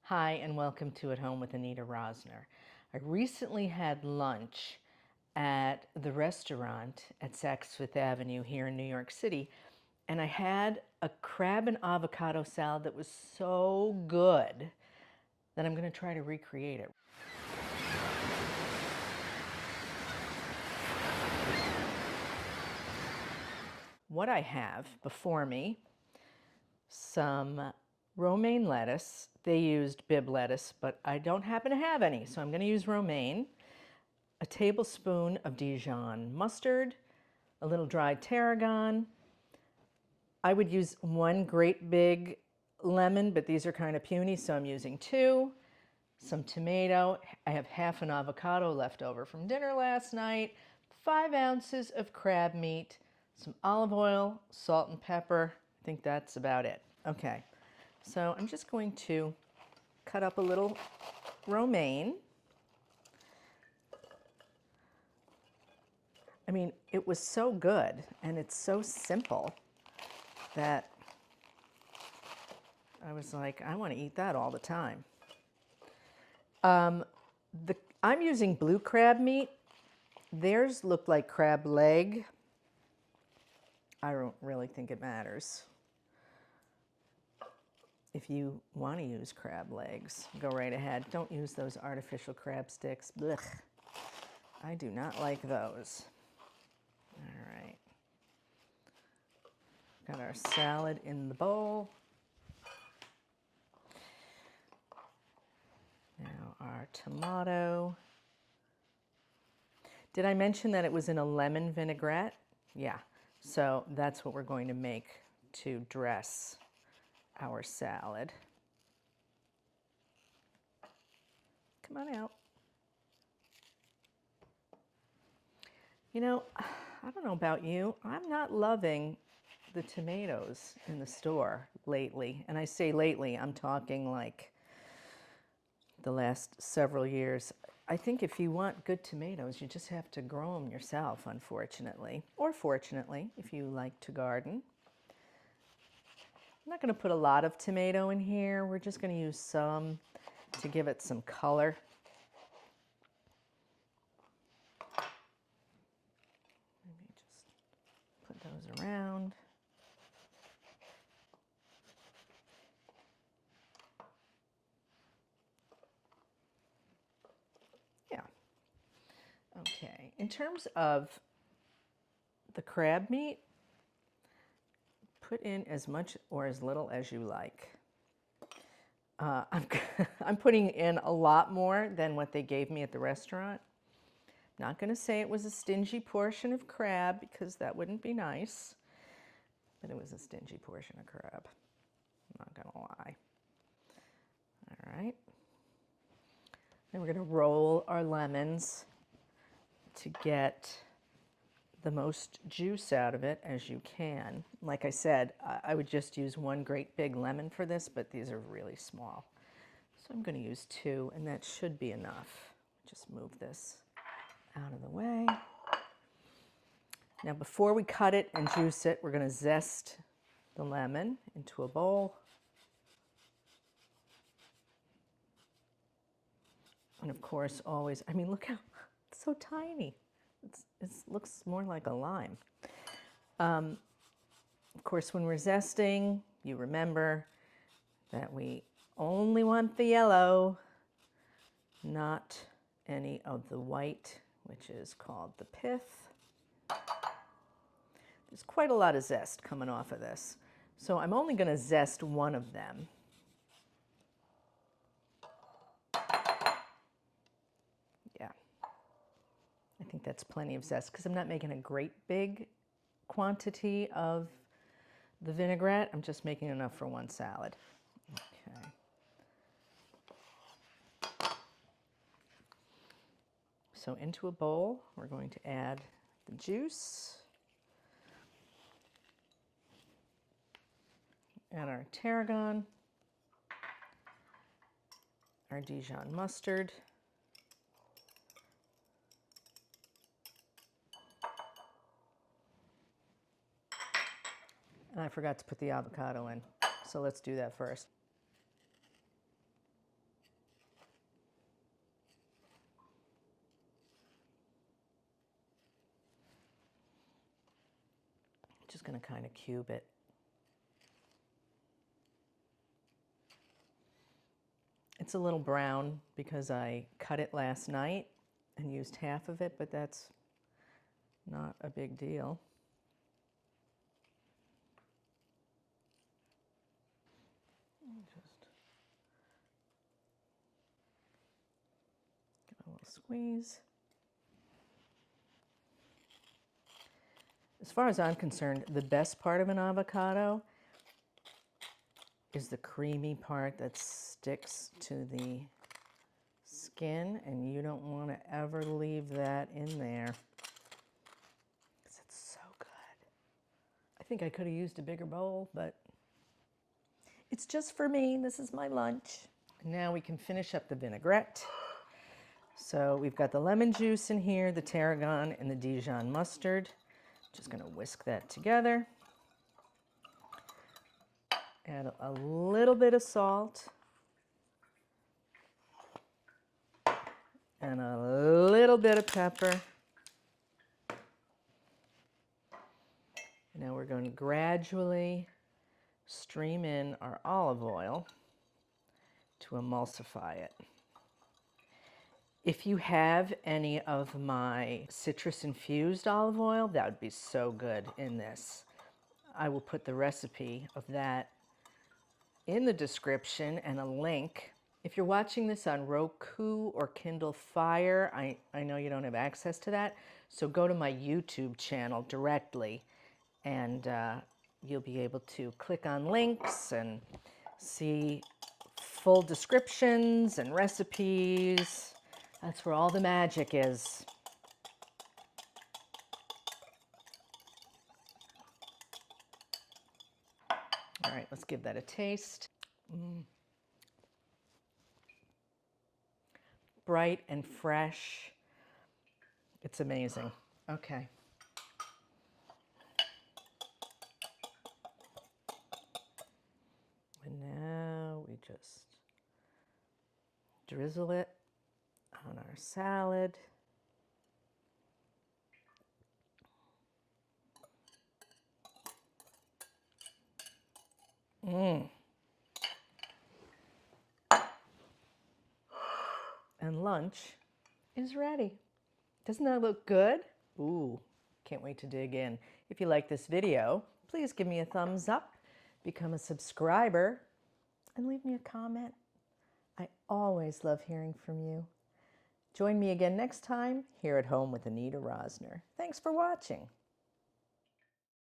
Hi, and welcome to At Home with Anita Rosner. I recently had lunch at the restaurant at Saks Fifth Avenue here in New York City, and I had a crab and avocado salad that was so good that I'm going to try to recreate it. What I have before me, some romaine lettuce. They used bib lettuce, but I don't happen to have any, so I'm going to use romaine. A tablespoon of Dijon mustard, a little dried tarragon. I would use one great big lemon, but these are kind of puny, so I'm using two. Some tomato. I have half an avocado left over from dinner last night. 5 ounces of crab meat, some olive oil, salt and pepper. I think that's about it. Okay, so I'm just going to cut up a little romaine. I mean, it was so good and it's so simple that I was like, I want to eat that all the time. I'm using blue crab meat. Theirs looked like crab leg. I don't really think it matters. If you want to use crab legs, go right ahead. Don't use those artificial crab sticks. Blech. I do not like those. All right. Got our salad in the bowl. Now our tomato. Did I mention that it was in a lemon vinaigrette? Yeah, so that's what we're going to make to dress our salad. Come on out. You know, I don't know about you, I'm not loving the tomatoes in the store lately. And I say lately, I'm talking like the last several years. I think if you want good tomatoes, you just have to grow them yourself, unfortunately. Or fortunately, if you like to garden. I'm not going to put a lot of tomato in here. We're just going to use some to give it some color. Maybe just put those around. Yeah. Okay. In terms of the crab meat, put in as much or as little as you like. I'm putting in a lot more than what they gave me at the restaurant. Not going to say it was a stingy portion of crab because that wouldn't be nice, but it was a stingy portion of crab. I'm not going to lie. All right. Then we're going to roll our lemons to get the most juice out of it as you can. Like I said, I would just use one great big lemon for this, but these are really small. So I'm going to use 2, and that should be enough. Just move this out of the way. Now before we cut it and juice it, we're going to zest the lemon into a bowl. And of course, always, I mean, look how, it's so tiny. It looks more like a lime. Of course, when we're zesting, you remember that we only want the yellow, not any of the white, which is called the pith. There's quite a lot of zest coming off of this. So I'm only going to zest one of them. Yeah. I think that's plenty of zest because I'm not making a great big quantity of the vinaigrette. I'm just making enough for one salad. Okay. So into a bowl, we're going to add the juice. Add our tarragon, our Dijon mustard, and I forgot to put the avocado in, so let's do that first. Just going to kind of cube it. It's a little brown because I cut it last night and used half of it, but that's not a big deal. Just give it a little squeeze. As far as I'm concerned, the best part of an avocado is the creamy part that sticks to the skin, and you don't want to ever leave that in there because it's so good. I think I could have used a bigger bowl, but it's just for me. This is my lunch. And now we can finish up the vinaigrette. So we've got the lemon juice in here, the tarragon, and the Dijon mustard. Just going to whisk that together. Add a little bit of salt. And a little bit of pepper. Now we're going to gradually stream in our olive oil to emulsify it. If you have any of my citrus infused olive oil, that would be so good in this. I will put the recipe of that in the description and a link. If you're watching this on Roku or Kindle Fire, I know you don't have access to that, so go to my YouTube channel directly and you'll be able to click on links and see full descriptions and recipes. That's where all the magic is. All right, let's give that a taste. Bright and fresh. It's amazing. Okay. And now we just drizzle it on our salad. And lunch is ready. Doesn't that look good? Ooh, can't wait to dig in. If you like this video, please give me a thumbs up, become a subscriber, and leave me a comment. I always love hearing from you. Join me again next time here at home with Anita Rosner. Thanks for watching.